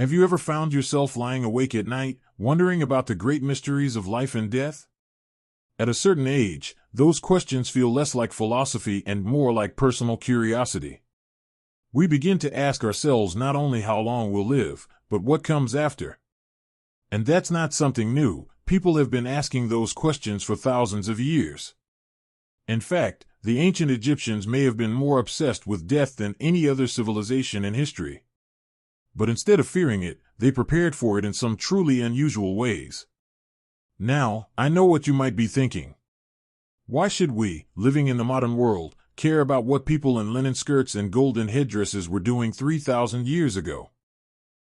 Have you ever found yourself lying awake at night, wondering about the great mysteries of life and death? At a certain age, those questions feel less like philosophy and more like personal curiosity. We begin to ask ourselves not only how long we'll live, but what comes after. And that's not something new. People have been asking those questions for thousands of years. In fact, the ancient Egyptians may have been more obsessed with death than any other civilization in history. But instead of fearing it, they prepared for it in some truly unusual ways. Now, I know what you might be thinking. Why should we, living in the modern world, care about what people in linen skirts and golden headdresses were doing 3,000 years ago?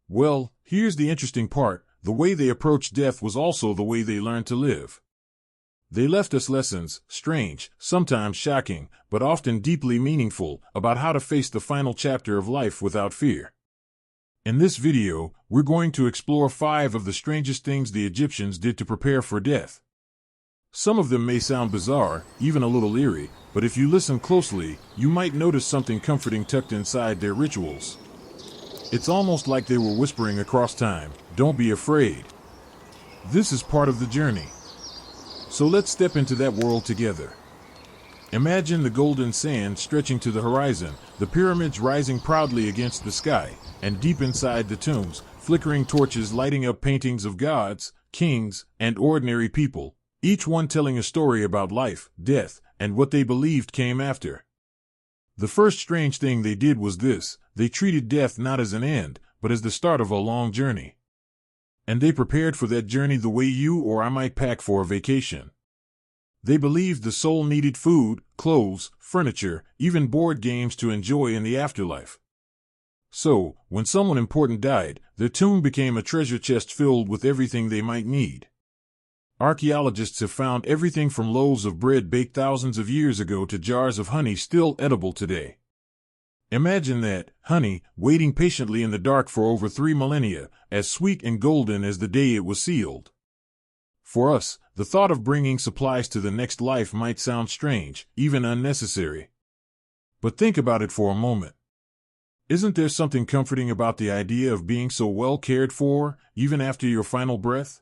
Well, here's the interesting part. The way they approached death was also the way they learned to live. They left us lessons, strange, sometimes shocking, but often deeply meaningful, about how to face the final chapter of life without fear. In this video, we're going to explore 5 of the strangest things the Egyptians did to prepare for death. Some of them may sound bizarre, even a little eerie, but if you listen closely, you might notice something comforting tucked inside their rituals. It's almost like they were whispering across time, "Don't be afraid." This is part of the journey. So let's step into that world together. Imagine the golden sand stretching to the horizon, the pyramids rising proudly against the sky, and deep inside the tombs, flickering torches lighting up paintings of gods, kings, and ordinary people, each one telling a story about life, death, and what they believed came after. The first strange thing they did was this: they treated death not as an end, but as the start of a long journey. And they prepared for that journey the way you or I might pack for a vacation. They believed the soul needed food, clothes, furniture, even board games to enjoy in the afterlife. So, when someone important died, their tomb became a treasure chest filled with everything they might need. Archaeologists have found everything from loaves of bread baked thousands of years ago to jars of honey still edible today. Imagine that, honey, waiting patiently in the dark for over 3 millennia, as sweet and golden as the day it was sealed. For us, the thought of bringing supplies to the next life might sound strange, even unnecessary. But think about it for a moment. Isn't there something comforting about the idea of being so well cared for, even after your final breath?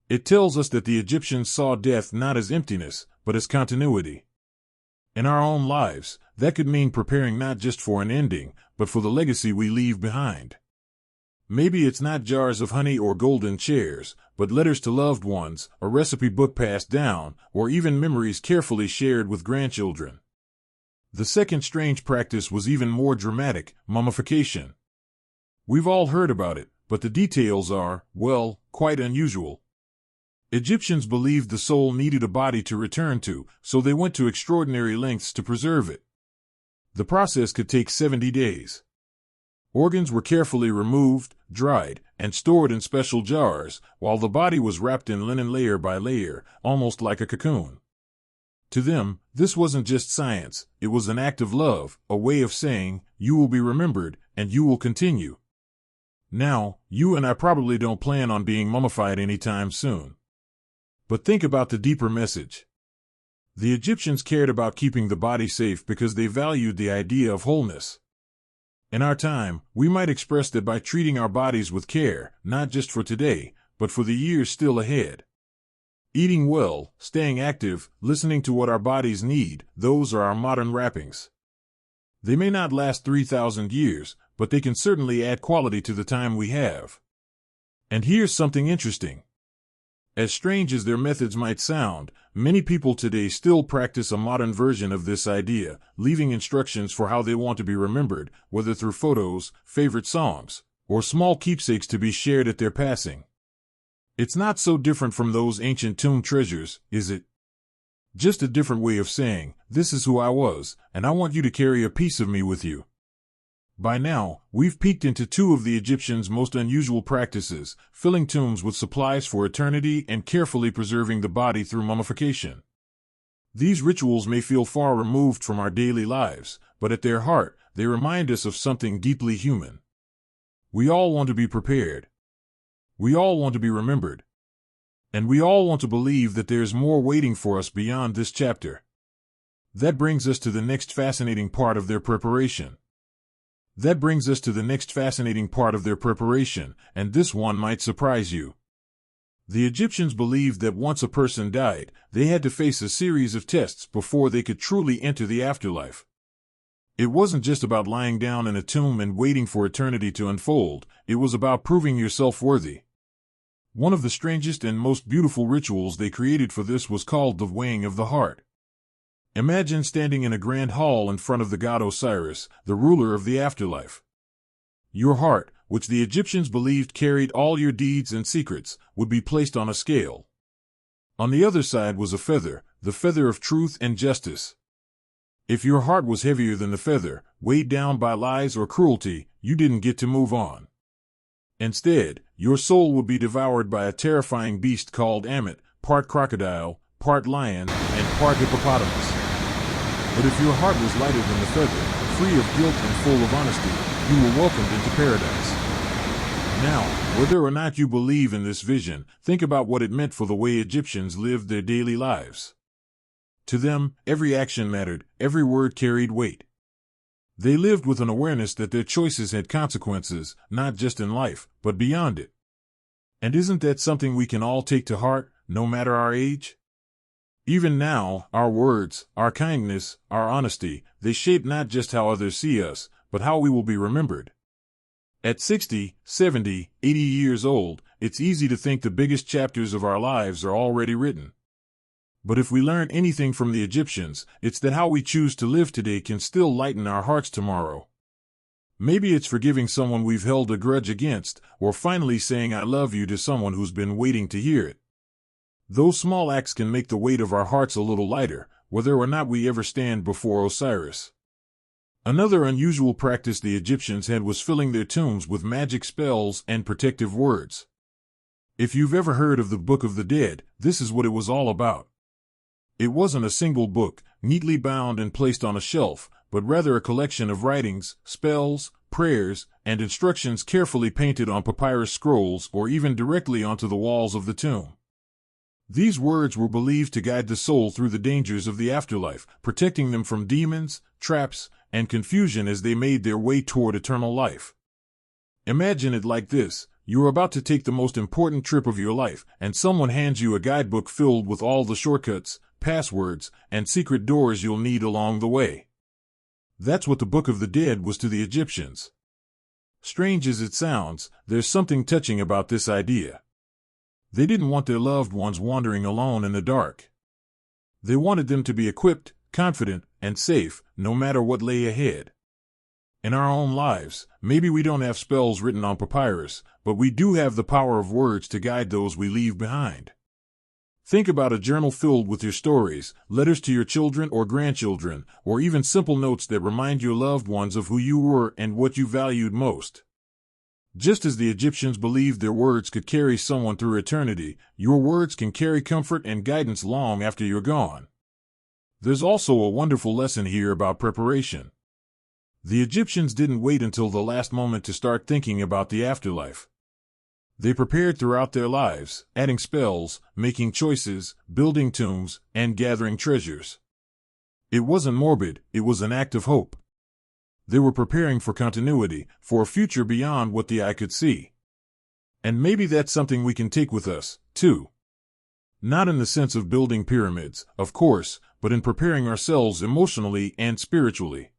It tells us that the Egyptians saw death not as emptiness, but as continuity. In our own lives, that could mean preparing not just for an ending, but for the legacy we leave behind. Maybe it's not jars of honey or golden chairs, but letters to loved ones, a recipe book passed down, or even memories carefully shared with grandchildren. The second strange practice was even more dramatic: mummification. We've all heard about it, but the details are, well, quite unusual. Egyptians believed the soul needed a body to return to, so they went to extraordinary lengths to preserve it. The process could take 70 days. Organs were carefully removed, dried, and stored in special jars, while the body was wrapped in linen layer by layer, almost like a cocoon. To them, this wasn't just science, it was an act of love, a way of saying, "You will be remembered, and you will continue." Now, you and I probably don't plan on being mummified anytime soon. But think about the deeper message. The Egyptians cared about keeping the body safe because they valued the idea of wholeness. In our time, we might express that by treating our bodies with care, not just for today, but for the years still ahead. Eating well, staying active, listening to what our bodies need, those are our modern wrappings. They may not last 3,000 years, but they can certainly add quality to the time we have. And here's something interesting. As strange as their methods might sound, many people today still practice a modern version of this idea, leaving instructions for how they want to be remembered, whether through photos, favorite songs, or small keepsakes to be shared at their passing. It's not so different from those ancient tomb treasures, is it? Just a different way of saying, "This is who I was, and I want you to carry a piece of me with you." By now, we've peeked into 2 of the Egyptians' most unusual practices: filling tombs with supplies for eternity and carefully preserving the body through mummification. These rituals may feel far removed from our daily lives, but at their heart, they remind us of something deeply human. We all want to be prepared. We all want to be remembered. And we all want to believe that there's more waiting for us beyond this chapter. That brings us to the next fascinating part of their preparation. That brings us to the next fascinating part of their preparation, and this one might surprise you. The Egyptians believed that once a person died, they had to face a series of tests before they could truly enter the afterlife. It wasn't just about lying down in a tomb and waiting for eternity to unfold, it was about proving yourself worthy. One of the strangest and most beautiful rituals they created for this was called the weighing of the heart. Imagine standing in a grand hall in front of the god Osiris, the ruler of the afterlife. Your heart, which the Egyptians believed carried all your deeds and secrets, would be placed on a scale. On the other side was a feather, the feather of truth and justice. If your heart was heavier than the feather, weighed down by lies or cruelty, you didn't get to move on. Instead, your soul would be devoured by a terrifying beast called Ammit, part crocodile, part lion, and part hippopotamus. But if your heart was lighter than the feather, free of guilt and full of honesty, you were welcomed into paradise. Now, whether or not you believe in this vision, think about what it meant for the way Egyptians lived their daily lives. To them, every action mattered, every word carried weight. They lived with an awareness that their choices had consequences, not just in life, but beyond it. And isn't that something we can all take to heart, no matter our age? Even now, our words, our kindness, our honesty, they shape not just how others see us, but how we will be remembered. At 60, 70, 80 years old, it's easy to think the biggest chapters of our lives are already written. But if we learn anything from the Egyptians, it's that how we choose to live today can still lighten our hearts tomorrow. Maybe it's forgiving someone we've held a grudge against, or finally saying I love you to someone who's been waiting to hear it. Those small acts can make the weight of our hearts a little lighter, whether or not we ever stand before Osiris. Another unusual practice the Egyptians had was filling their tombs with magic spells and protective words. If you've ever heard of the Book of the Dead, this is what it was all about. It wasn't a single book, neatly bound and placed on a shelf, but rather a collection of writings, spells, prayers, and instructions carefully painted on papyrus scrolls or even directly onto the walls of the tomb. These words were believed to guide the soul through the dangers of the afterlife, protecting them from demons, traps, and confusion as they made their way toward eternal life. Imagine it like this. You're about to take the most important trip of your life, and someone hands you a guidebook filled with all the shortcuts, passwords, and secret doors you'll need along the way. That's what the Book of the Dead was to the Egyptians. Strange as it sounds, there's something touching about this idea. They didn't want their loved ones wandering alone in the dark. They wanted them to be equipped, confident, and safe, no matter what lay ahead. In our own lives, maybe we don't have spells written on papyrus, but we do have the power of words to guide those we leave behind. Think about a journal filled with your stories, letters to your children or grandchildren, or even simple notes that remind your loved ones of who you were and what you valued most. Just as the Egyptians believed their words could carry someone through eternity, your words can carry comfort and guidance long after you're gone. There's also a wonderful lesson here about preparation. The Egyptians didn't wait until the last moment to start thinking about the afterlife. They prepared throughout their lives, adding spells, making choices, building tombs, and gathering treasures. It wasn't morbid, it was an act of hope. They were preparing for continuity, for a future beyond what the eye could see. And maybe that's something we can take with us, too. Not in the sense of building pyramids, of course, but in preparing ourselves emotionally and spiritually.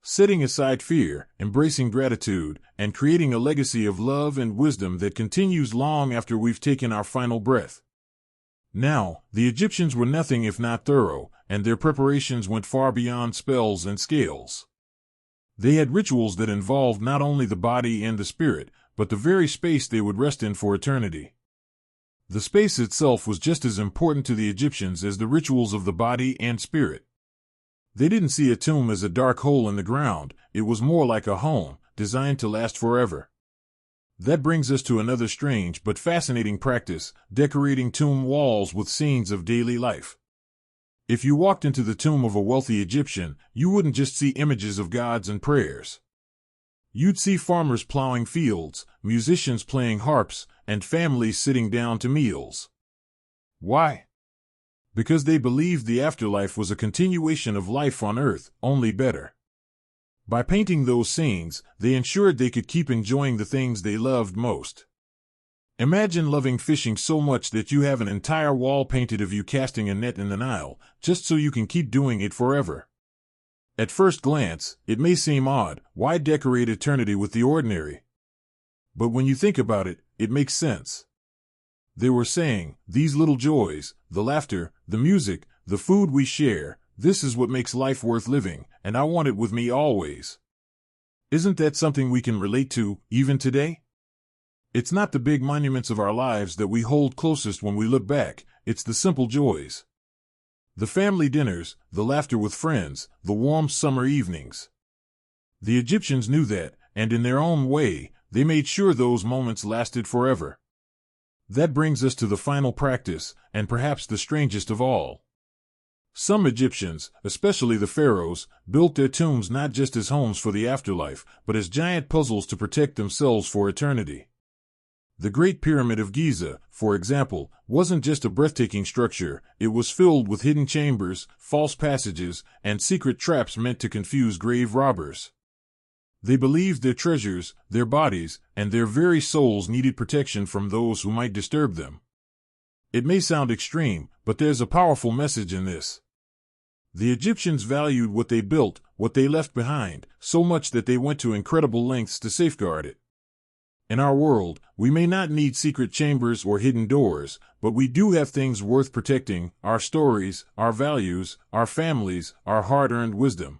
Setting aside fear, embracing gratitude, and creating a legacy of love and wisdom that continues long after we've taken our final breath. Now, the Egyptians were nothing if not thorough, and their preparations went far beyond spells and scales. They had rituals that involved not only the body and the spirit, but the very space they would rest in for eternity. The space itself was just as important to the Egyptians as the rituals of the body and spirit. They didn't see a tomb as a dark hole in the ground, it was more like a home, designed to last forever. That brings us to another strange but fascinating practice, decorating tomb walls with scenes of daily life. If you walked into the tomb of a wealthy Egyptian, you wouldn't just see images of gods and prayers. You'd see farmers plowing fields, musicians playing harps, and families sitting down to meals. Why? Because they believed the afterlife was a continuation of life on earth, only better. By painting those scenes, they ensured they could keep enjoying the things they loved most. Imagine loving fishing so much that you have an entire wall painted of you casting a net in the Nile, just so you can keep doing it forever. At first glance, it may seem odd. Why decorate eternity with the ordinary? But when you think about it, it makes sense. They were saying, these little joys, the laughter, the music, the food we share, this is what makes life worth living, and I want it with me always. Isn't that something we can relate to, even today? It's not the big monuments of our lives that we hold closest when we look back, it's the simple joys. The family dinners, the laughter with friends, the warm summer evenings. The Egyptians knew that, and in their own way, they made sure those moments lasted forever. That brings us to the final practice, and perhaps the strangest of all. Some Egyptians, especially the pharaohs, built their tombs not just as homes for the afterlife, but as giant puzzles to protect themselves for eternity. The Great Pyramid of Giza, for example, wasn't just a breathtaking structure, it was filled with hidden chambers, false passages, and secret traps meant to confuse grave robbers. They believed their treasures, their bodies, and their very souls needed protection from those who might disturb them. It may sound extreme, but there's a powerful message in this. The Egyptians valued what they built, what they left behind, so much that they went to incredible lengths to safeguard it. In our world, we may not need secret chambers or hidden doors, but we do have things worth protecting: our stories, our values, our families, our hard-earned wisdom.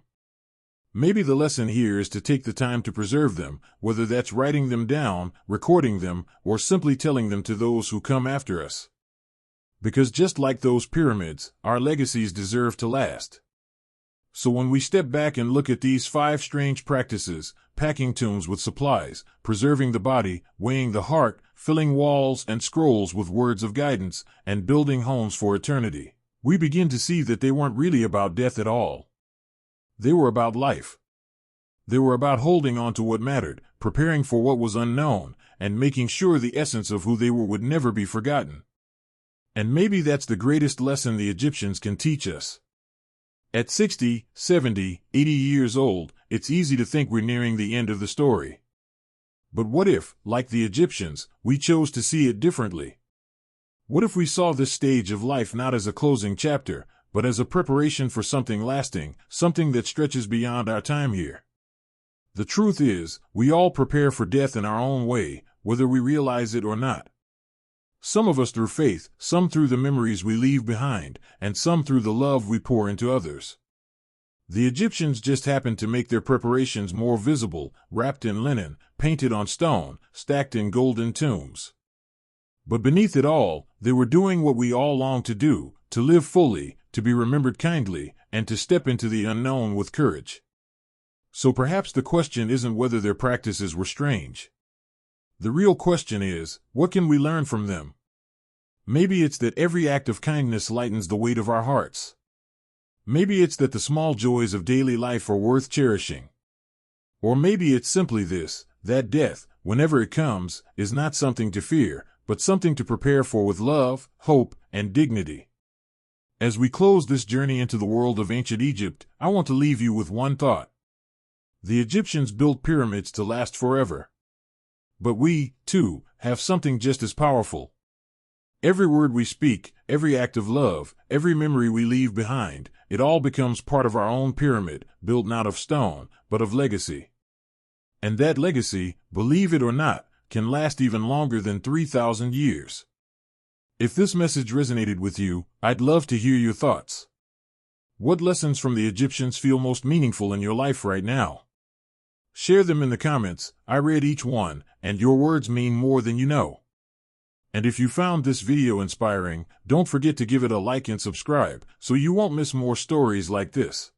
Maybe the lesson here is to take the time to preserve them, whether that's writing them down, recording them, or simply telling them to those who come after us. Because just like those pyramids, our legacies deserve to last. So when we step back and look at these 5 strange practices, packing tombs with supplies, preserving the body, weighing the heart, filling walls and scrolls with words of guidance, and building homes for eternity, we begin to see that they weren't really about death at all. They were about life. They were about holding on to what mattered, preparing for what was unknown, and making sure the essence of who they were would never be forgotten. And maybe that's the greatest lesson the Egyptians can teach us. At 60, 70, 80 years old, it's easy to think we're nearing the end of the story. But what if, like the Egyptians, we chose to see it differently? What if we saw this stage of life not as a closing chapter, but as a preparation for something lasting, something that stretches beyond our time here? The truth is, we all prepare for death in our own way, whether we realize it or not. Some of us through faith, some through the memories we leave behind, and some through the love we pour into others. The Egyptians just happened to make their preparations more visible, wrapped in linen, painted on stone, stacked in golden tombs. But beneath it all, they were doing what we all long to do, to live fully, to be remembered kindly, and to step into the unknown with courage. So perhaps the question isn't whether their practices were strange. The real question is, what can we learn from them? Maybe it's that every act of kindness lightens the weight of our hearts. Maybe it's that the small joys of daily life are worth cherishing. Or maybe it's simply this, that death, whenever it comes, is not something to fear, but something to prepare for with love, hope, and dignity. As we close this journey into the world of ancient Egypt, I want to leave you with one thought. The Egyptians built pyramids to last forever. But we, too, have something just as powerful. Every word we speak, every act of love, every memory we leave behind, it all becomes part of our own pyramid, built not of stone, but of legacy. And that legacy, believe it or not, can last even longer than 3,000 years. If this message resonated with you, I'd love to hear your thoughts. What lessons from the Egyptians feel most meaningful in your life right now? Share them in the comments. I read each one, and your words mean more than you know. And if you found this video inspiring, don't forget to give it a like and subscribe, so you won't miss more stories like this.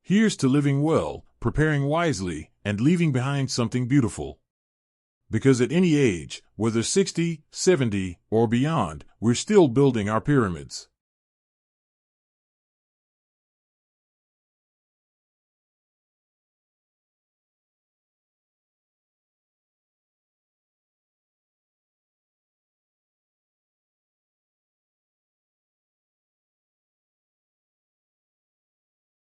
Here's to living well, preparing wisely, and leaving behind something beautiful. Because at any age, whether 60, 70, or beyond, we're still building our pyramids.